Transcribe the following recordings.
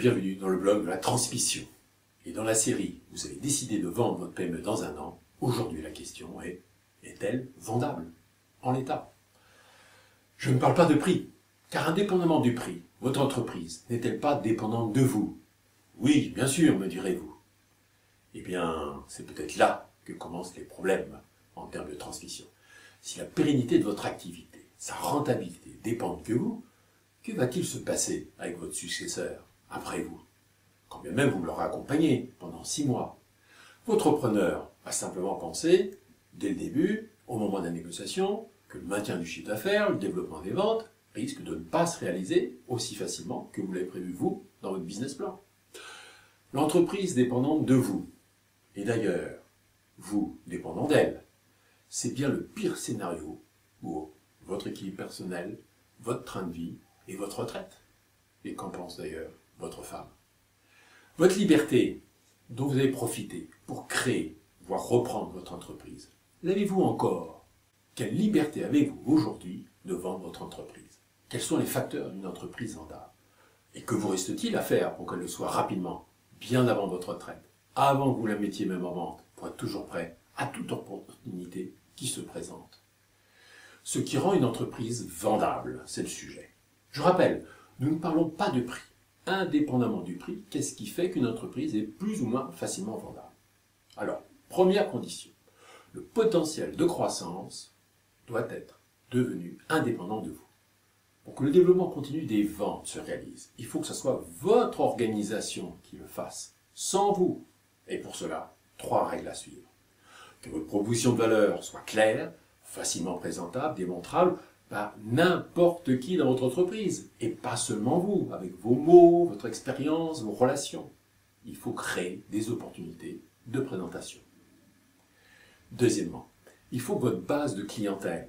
bienvenue dans le blog de la transmission. Et dans la série, vous avez décidé de vendre votre PME dans un an. Aujourd'hui, la question est-elle vendable en l'état? Je ne parle pas de prix, car indépendamment du prix, votre entreprise n'est-elle pas dépendante de vous? Oui, bien sûr, me direz-vous. Eh bien, c'est peut-être là que commencent les problèmes en termes de transmission. Si la pérennité de votre activité, sa rentabilité dépendent de vous, que va-t-il se passer avec votre successeur après vous? Quand bien même vous l'aurez accompagné pendant 6 mois. Votre preneur a simplement pensé, dès le début, au moment de la négociation, que le maintien du chiffre d'affaires, le développement des ventes, risque de ne pas se réaliser aussi facilement que vous l'avez prévu vous dans votre business plan. L'entreprise dépendante de vous, et d'ailleurs, vous dépendant d'elle, c'est bien le pire scénario pour votre équilibre personnel, votre train de vie et votre retraite. Et qu'en pense d'ailleurs votre femme? Votre liberté dont vous avez profité pour créer, voire reprendre votre entreprise, l'avez-vous encore? Quelle liberté avez-vous aujourd'hui de vendre votre entreprise? Quels sont les facteurs d'une entreprise vendable? Et que vous reste-t-il à faire pour qu'elle le soit rapidement, bien avant votre retraite, avant que vous la mettiez même en vente, pour être toujours prêt à toute opportunité qui se présente? Ce qui rend une entreprise vendable, c'est le sujet. Je rappelle, nous ne parlons pas de prix. Indépendamment du prix, qu'est-ce qui fait qu'une entreprise est plus ou moins facilement vendable? Alors, première condition, le potentiel de croissance doit être devenu indépendant de vous. Pour que le développement continu des ventes se réalise, il faut que ce soit votre organisation qui le fasse, sans vous. Et pour cela, 3 règles à suivre. Que votre proposition de valeur soit claire, facilement présentable, démontrable par n'importe qui dans votre entreprise, et pas seulement vous, avec vos mots, votre expérience, vos relations. Il faut créer des opportunités de présentation. Deuxièmement, il faut que votre base de clientèle,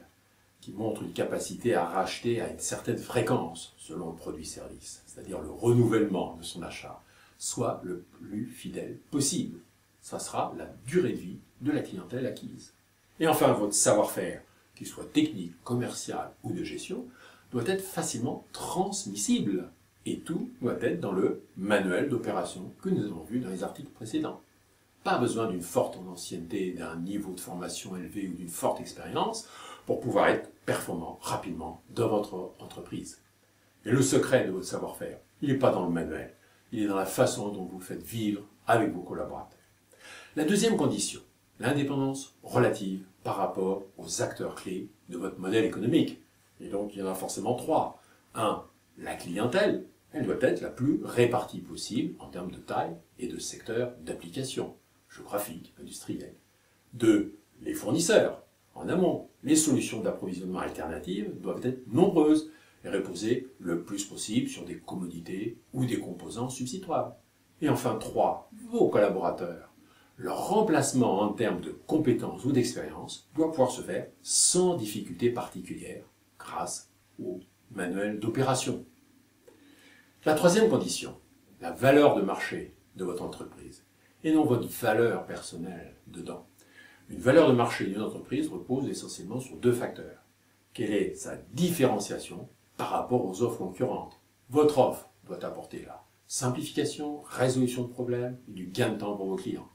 qui montre une capacité à racheter à une certaine fréquence selon le produit-service, c'est-à-dire le renouvellement de son achat, soit le plus fidèle possible. Ça sera la durée de vie de la clientèle acquise. Et enfin, votre savoir-faire, qu'il soit technique, commercial ou de gestion, doit être facilement transmissible. Et tout doit être dans le manuel d'opération que nous avons vu dans les articles précédents. Pas besoin d'une forte ancienneté, d'un niveau de formation élevé ou d'une forte expérience pour pouvoir être performant rapidement dans votre entreprise. Et le secret de votre savoir-faire, il n'est pas dans le manuel, il est dans la façon dont vous faites vivre avec vos collaborateurs. La deuxième condition, l'indépendance relative par rapport aux acteurs clés de votre modèle économique. Et donc, il y en a forcément 3. 1. La clientèle. Elle doit être la plus répartie possible en termes de taille et de secteur d'application, géographique, industriel. 2. Les fournisseurs. En amont, les solutions d'approvisionnement alternatives doivent être nombreuses et reposer le plus possible sur des commodités ou des composants substituables. Et enfin 3. Vos collaborateurs. Leur remplacement en termes de compétences ou d'expérience doit pouvoir se faire sans difficulté particulière grâce au manuel d'opération. La troisième condition, la valeur de marché de votre entreprise et non votre valeur personnelle dedans. Une valeur de marché d'une entreprise repose essentiellement sur 2 facteurs. Quelle est sa différenciation par rapport aux offres concurrentes? Votre offre doit apporter la simplification, résolution de problèmes et du gain de temps pour vos clients.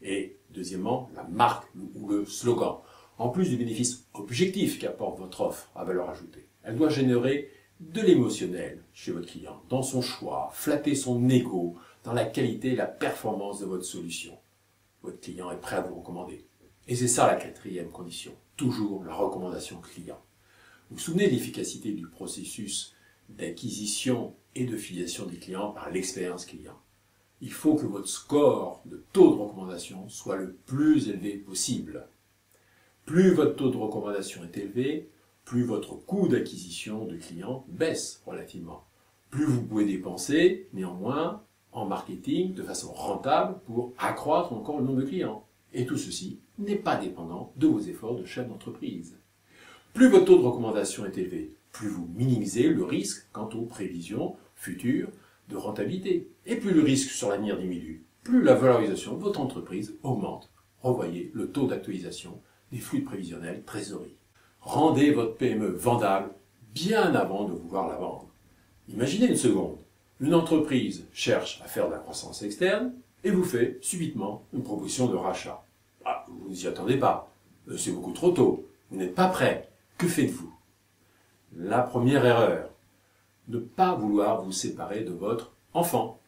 Et deuxièmement, la marque ou le slogan. En plus du bénéfice objectif qu'apporte votre offre à valeur ajoutée, elle doit générer de l'émotionnel chez votre client, dans son choix, flatter son ego, dans la qualité et la performance de votre solution. Votre client est prêt à vous recommander. Et c'est ça la 4e condition, toujours la recommandation client. Vous vous souvenez de l'efficacité du processus d'acquisition et de fidélisation des clients par l'expérience client. Il faut que votre score de taux de recommandation soit le plus élevé possible. Plus votre taux de recommandation est élevé, plus votre coût d'acquisition de clients baisse relativement. Plus vous pouvez dépenser, néanmoins, en marketing de façon rentable pour accroître encore le nombre de clients. Et tout ceci n'est pas dépendant de vos efforts de chef d'entreprise. Plus votre taux de recommandation est élevé, plus vous minimisez le risque quant aux prévisions futures de rentabilité. Et plus le risque sur l'avenir diminue, plus la valorisation de votre entreprise augmente. Revoyez le taux d'actualisation des flux prévisionnels trésorerie. Rendez votre PME vendable bien avant de vouloir la vendre. Imaginez une seconde, Une entreprise cherche à faire de la croissance externe et vous fait subitement une proposition de rachat. Ah, vous n'y attendez pas. C'est beaucoup trop tôt. Vous n'êtes pas prêt. Que faites-vous? La première erreur, ne pas vouloir vous séparer de votre enfant.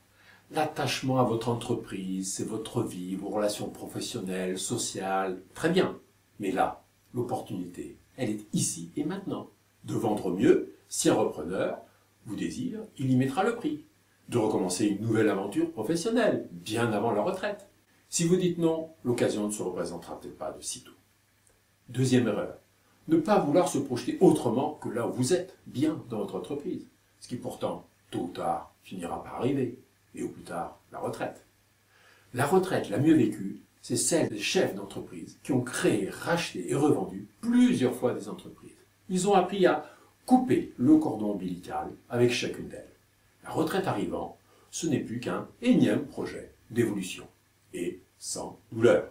L'attachement à votre entreprise, c'est votre vie, vos relations professionnelles, sociales, très bien. Mais là, l'opportunité, elle est ici et maintenant. De vendre mieux, si un repreneur vous désire, il y mettra le prix. De recommencer une nouvelle aventure professionnelle, bien avant la retraite. Si vous dites non, l'occasion ne se représentera peut-être pas de sitôt. Deuxième erreur, ne pas vouloir se projeter autrement que là où vous êtes, bien dans votre entreprise. Ce qui pourtant, tôt ou tard, finira par arriver. Et au plus tard, la retraite. La retraite la mieux vécue, c'est celle des chefs d'entreprise qui ont créé, racheté et revendu plusieurs fois des entreprises. Ils ont appris à couper le cordon ombilical avec chacune d'elles. La retraite arrivant, ce n'est plus qu'un énième projet d'évolution, et sans douleur.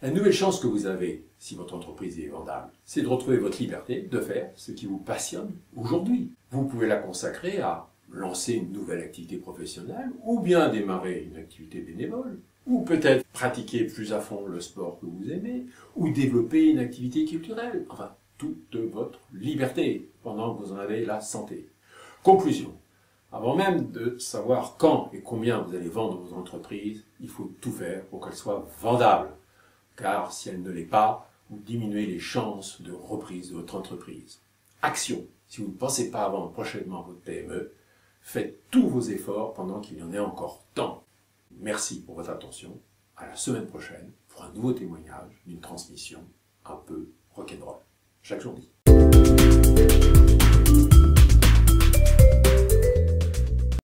La nouvelle chance que vous avez, si votre entreprise est vendable, c'est de retrouver votre liberté de faire ce qui vous passionne aujourd'hui. Vous pouvez la consacrer à lancer une nouvelle activité professionnelle, ou bien démarrer une activité bénévole, ou peut-être pratiquer plus à fond le sport que vous aimez, ou développer une activité culturelle. Enfin, toute votre liberté, pendant que vous en avez la santé. Conclusion. Avant même de savoir quand et combien vous allez vendre vos entreprises, il faut tout faire pour qu'elles soient vendables. Car si elle ne l'est pas, vous diminuez les chances de reprise de votre entreprise. Action. Si vous ne pensez pas vendre prochainement votre PME, faites tous vos efforts pendant qu'il y en ait encore temps. Merci pour votre attention. À la semaine prochaine pour un nouveau témoignage d'une transmission un peu rock'n'roll. Chaque jour dit.